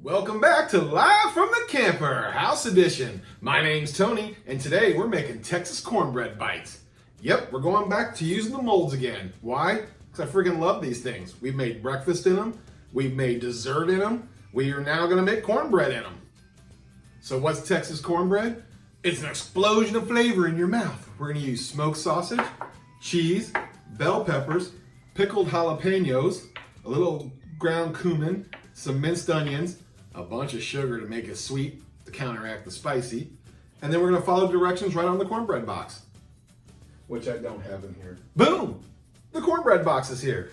Welcome back to Live from the Camper, House Edition. My name's Tony, and today we're making Texas cornbread bites. Yep, we're going back to using the molds again. Why? Because I freaking love these things. We've made breakfast in them, we've made dessert in them, we are now gonna make cornbread in them. So what's Texas cornbread? It's an explosion of flavor in your mouth. We're gonna use smoked sausage, cheese, bell peppers, pickled jalapeños, a little ground cumin, some minced onions, a bunch of sugar to make it sweet to counteract the spicy, and then we're gonna follow directions right on the cornbread box, which I don't have in here. Boom! The cornbread box is here.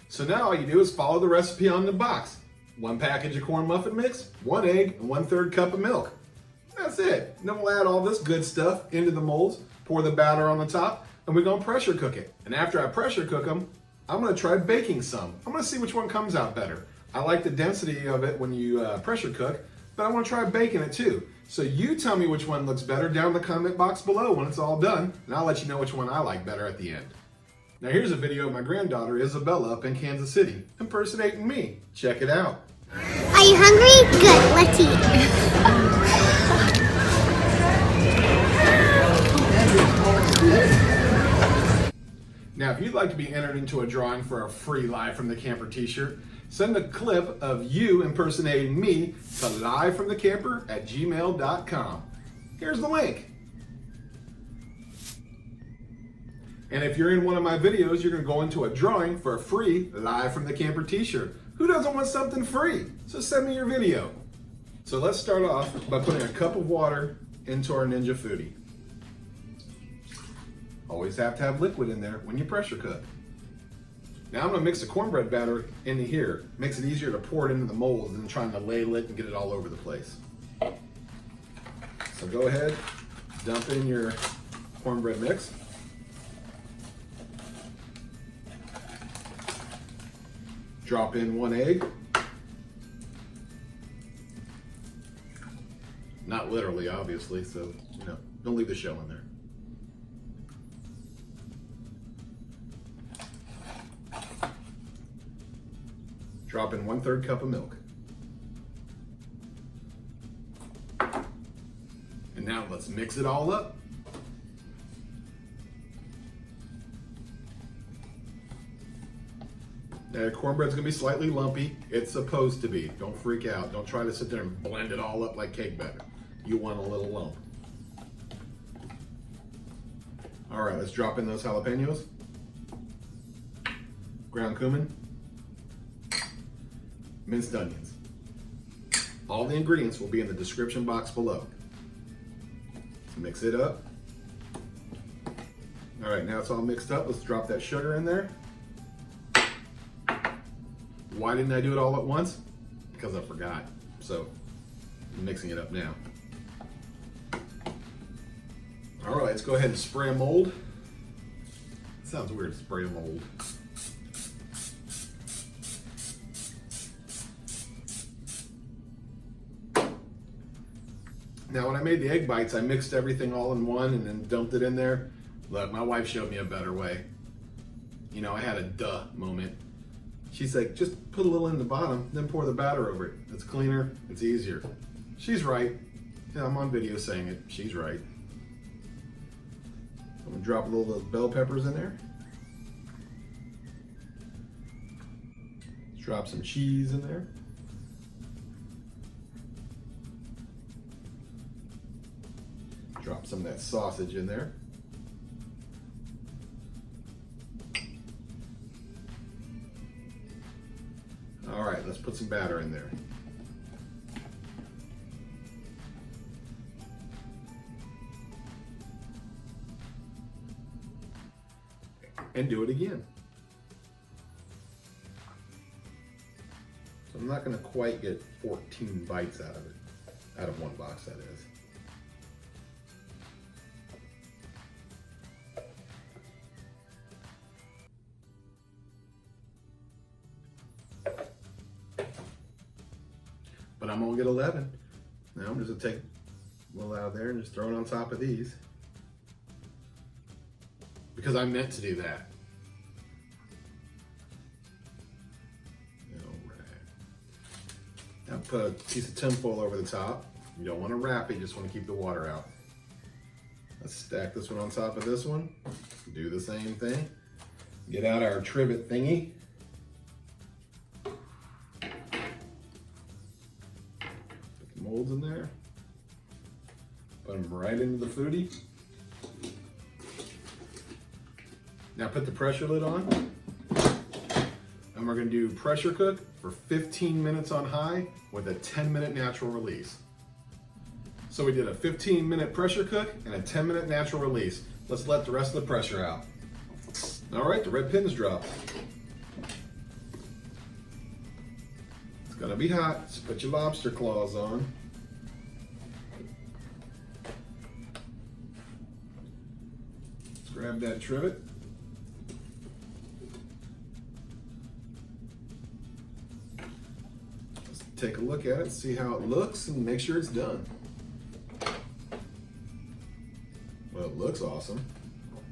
So now all you do is follow the recipe on the box. 1 package of corn muffin mix, 1 egg, and 1/3 cup of milk. That's it. Then we'll add all this good stuff into the molds, pour the batter on the top, and we're gonna pressure cook it. And after I pressure cook them, I'm gonna try baking some. I'm gonna see which one comes out better. I like the density of it when you pressure cook, but I wanna try baking it too. So you tell me which one looks better down in the comment box below when it's all done, and I'll let you know which one I like better at the end. Now here's a video of my granddaughter Isabella up in Kansas City, impersonating me. Check it out. Are you hungry? Good, let's eat. Now, if you'd like to be entered into a drawing for a free Live from the Camper t-shirt, send a clip of you impersonating me to livefromthecamper@gmail.com. Here's the link. And if you're in one of my videos, you're gonna go into a drawing for a free Live from the Camper t-shirt. Who doesn't want something free? So send me your video. So let's start off by putting a cup of water into our Ninja Foodi. Always have to have liquid in there when you pressure cook. Now I'm gonna mix the cornbread batter into here. Makes it easier to pour it into the molds than trying to ladle it and get it all over the place. So go ahead, dump in your cornbread mix. Drop in 1 egg. Not literally, obviously, so don't leave the shell in there. Drop in 1/3 cup of milk. And now let's mix it all up. Now your cornbread's gonna be slightly lumpy. It's supposed to be. Don't freak out. Don't try to sit there and blend it all up like cake batter. You want a little lump. All right, let's drop in those jalapeños. Ground cumin. Minced onions. All the ingredients will be in the description box below. Mix it up. All right, now it's all mixed up. Let's drop that sugar in there. Why didn't I do it all at once? Because I forgot. So I'm mixing it up now. All right, let's go ahead and spray a mold. It sounds weird, spray a mold. Now, when I made the egg bites, I mixed everything all in one and then dumped it in there. Look, my wife showed me a better way. I had a duh moment. She's like, just put a little in the bottom, then pour the batter over it. It's cleaner, it's easier. She's right. Yeah, I'm on video saying it. She's right. I'm gonna drop a little of those bell peppers in there. Drop some cheese in there. Drop some of that sausage in there. All right, let's put some batter in there. And do it again. So I'm not gonna quite get 14 bites out of it, out of one box, that is. But I'm gonna get 11. Now I'm just gonna take a little out of there and just throw it on top of these. Because I meant to do that. All right. Now put a piece of tinfoil over the top. You don't want to wrap it, you just want to keep the water out. Let's stack this one on top of this one. Do the same thing. Get out our trivet thingy. Put the molds in there. Put them right into the Foodi. Now put the pressure lid on. And we're gonna do pressure cook for 15 minutes on high with a 10-minute natural release. So we did a 15-minute pressure cook and a 10-minute natural release. Let's let the rest of the pressure out. All right, the red pins drop. It's gonna be hot, so put your lobster claws on. Let's grab that trivet. Let's take a look at it, see how it looks, and make sure it's done. Well, it looks awesome.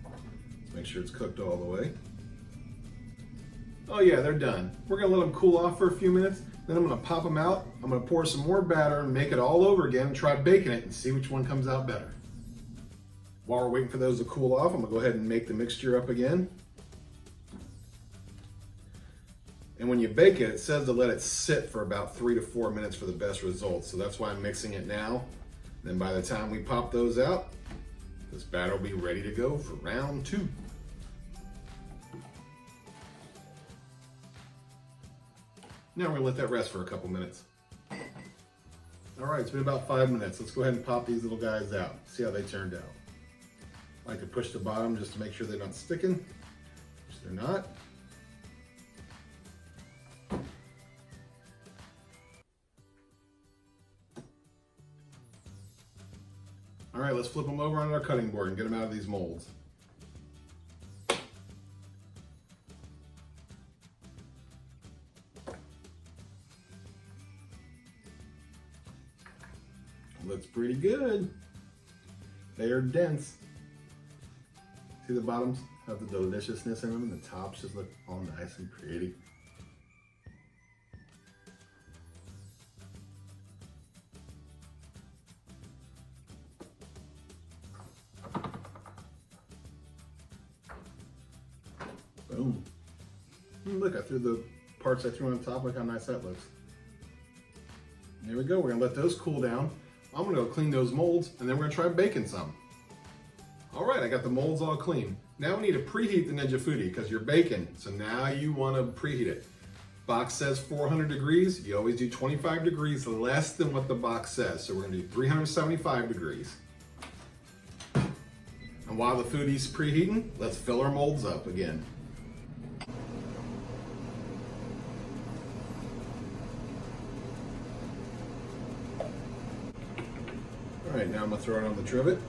Let's make sure it's cooked all the way. Oh yeah, they're done. We're gonna let them cool off for a few minutes, then I'm gonna pop them out. I'm gonna pour some more batter and make it all over again and try baking it and see which one comes out better. While we're waiting for those to cool off, I'm gonna go ahead and make the mixture up again. And when you bake it, it says to let it sit for about 3 to 4 minutes for the best results. So that's why I'm mixing it now. Then by the time we pop those out, this batter will be ready to go for round 2. Now we're gonna let that rest for a couple minutes. All right, it's been about 5 minutes. Let's go ahead and pop these little guys out. See how they turned out. I like to push the bottom just to make sure they're not sticking, which they're not. All right, let's flip them over on our cutting board and get them out of these molds. Looks pretty good. They are dense. See the bottoms have the deliciousness in them and the tops just look all nice and pretty. Boom. Look, I threw the parts I threw on top. Look how nice that looks. There we go. We're gonna let those cool down. I'm gonna go clean those molds and then we're gonna try baking some. All right, I got the molds all clean. Now we need to preheat the Ninja Foodi because you're baking. So now you wanna preheat it. Box says 400 degrees. You always do 25 degrees less than what the box says. So we're gonna do 375 degrees. And while the Foodi's preheating, let's fill our molds up again. All right, now I'm gonna throw it on the trivet.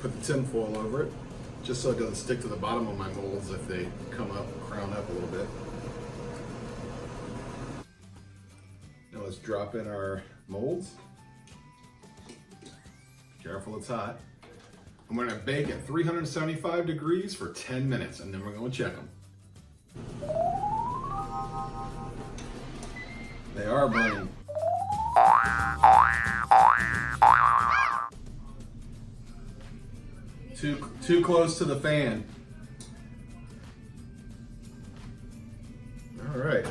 Put the tin foil over it, just so it doesn't stick to the bottom of my molds if they come up, crown up a little bit. Now let's drop in our molds. Careful, it's hot. I'm gonna bake at 375 degrees for 10 minutes, and then we're gonna check them. They are burning. Too close to the fan. All right,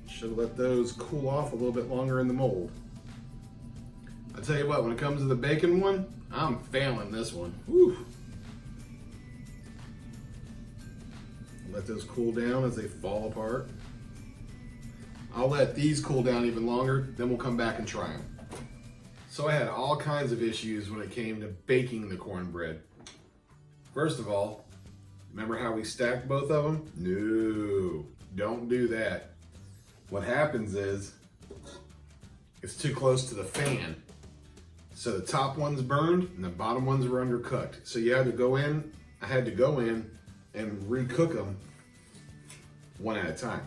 should let those cool off a little bit longer in the mold. I tell you what, when it comes to the bacon one, I'm failing this one. Whew. Let those cool down as they fall apart. I'll let these cool down even longer, then we'll come back and try them. So I had all kinds of issues when it came to baking the cornbread. First of all, remember how we stacked both of them? No, don't do that. What happens is, it's too close to the fan. So the top one's burned and the bottom ones were undercooked. So you had to go in, I had to go in and recook them one at a time.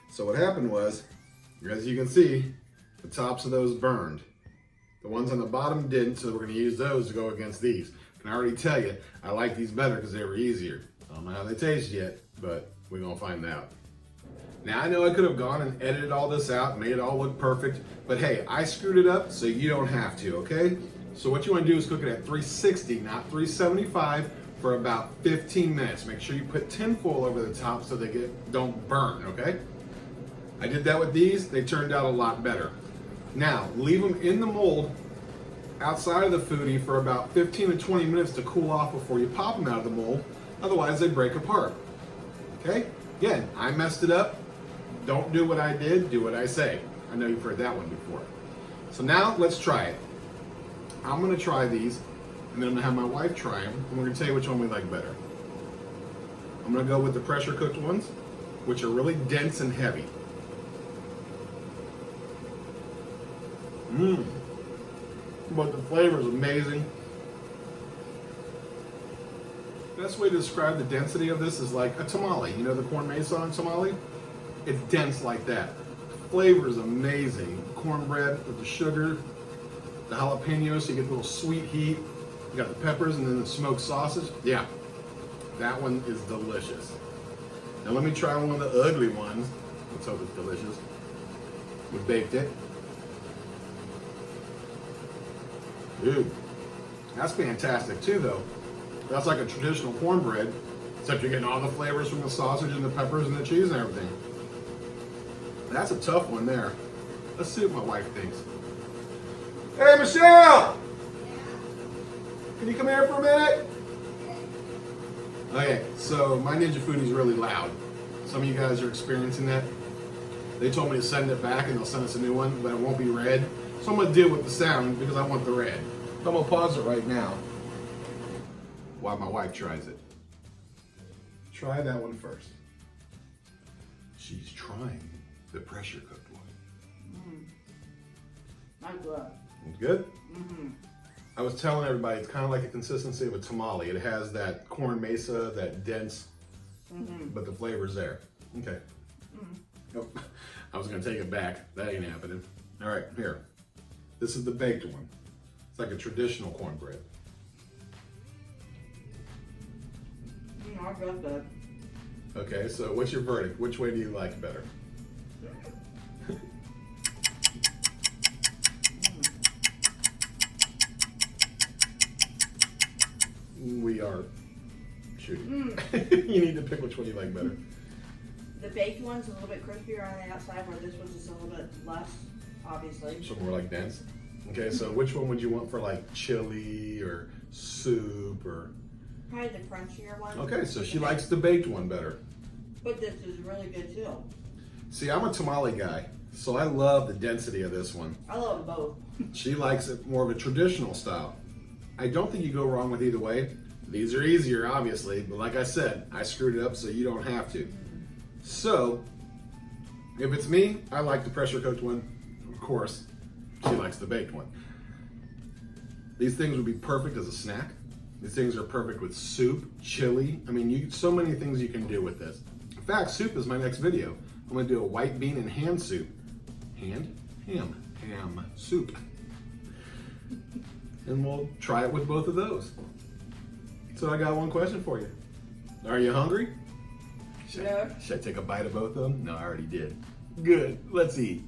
So what happened was, as you can see, the tops of those burned. The ones on the bottom didn't, so we're gonna use those to go against these. And I already tell you, I like these better because they were easier. I don't know how they taste yet, but we're gonna find out. Now I know I could have gone and edited all this out, made it all look perfect, but hey, I screwed it up so you don't have to, okay? So what you want to do is cook it at 360, not 375, for about 15 minutes. Make sure you put tin foil over the top so they don't burn, okay? I did that with these, they turned out a lot better. Now, leave them in the mold outside of the Foodi for about 15 to 20 minutes to cool off before you pop them out of the mold, otherwise they break apart, okay? Again, I messed it up. Don't do what I did, do what I say. I know you've heard that one before. So now let's try it. I'm gonna try these, and then I'm gonna have my wife try them, and we're gonna tell you which one we like better. I'm gonna go with the pressure cooked ones, which are really dense and heavy. But the flavor is amazing. Best way to describe the density of this is like a tamale. You know the corn mesa on tamale? It's dense like that. The flavor is amazing. Cornbread with the sugar, the jalapeños, so you get a little sweet heat. You got the peppers and then the smoked sausage. Yeah, that one is delicious. Now let me try one of the ugly ones. Let's hope it's delicious. We baked it. Dude, that's fantastic too though. That's like a traditional cornbread, except you're getting all the flavors from the sausage and the peppers and the cheese and everything. That's a tough one there. Let's see what my wife thinks. Hey, Michelle! Can you come here for a minute? Okay, so my Ninja Foodi is really loud. Some of you guys are experiencing that. They told me to send it back and they'll send us a new one, but it won't be red. So I'm gonna deal with the sound because I want the red. So I'm gonna pause it right now while my wife tries it. Try that one first. She's trying the pressure cooked one. Not good. It's good? I was telling everybody it's kind of like the consistency of a tamale. It has that corn mesa, that dense, but the flavor's there. Okay. Nope. I was gonna take it back. That ain't happening. All right, here. This is the baked one. It's like a traditional cornbread. Not good. Okay, so what's your verdict? Which way do you like better? We are shooting. You need to pick which one you like better. The baked one's a little bit crispier on the outside, where this one's just a little bit less, obviously. So more like dense. Okay, so which one would you want for like chili or soup or? Probably the crunchier one. Okay, so she likes the baked one better. But this is really good too. See, I'm a tamale guy, so I love the density of this one. I love them both. She likes it more of a traditional style. I don't think you go wrong with either way. These are easier, obviously, but like I said, I screwed it up so you don't have to. So, if it's me, I like the pressure cooked one. Of course, she likes the baked one. These things would be perfect as a snack. These things are perfect with soup, chili. I mean, so many things you can do with this. In fact, soup is my next video. I'm gonna do a white bean and ham soup. Ham soup. And we'll try it with both of those. So I got one question for you. Are you hungry? Should I take a bite of both of them? No, I already did. Good, let's eat.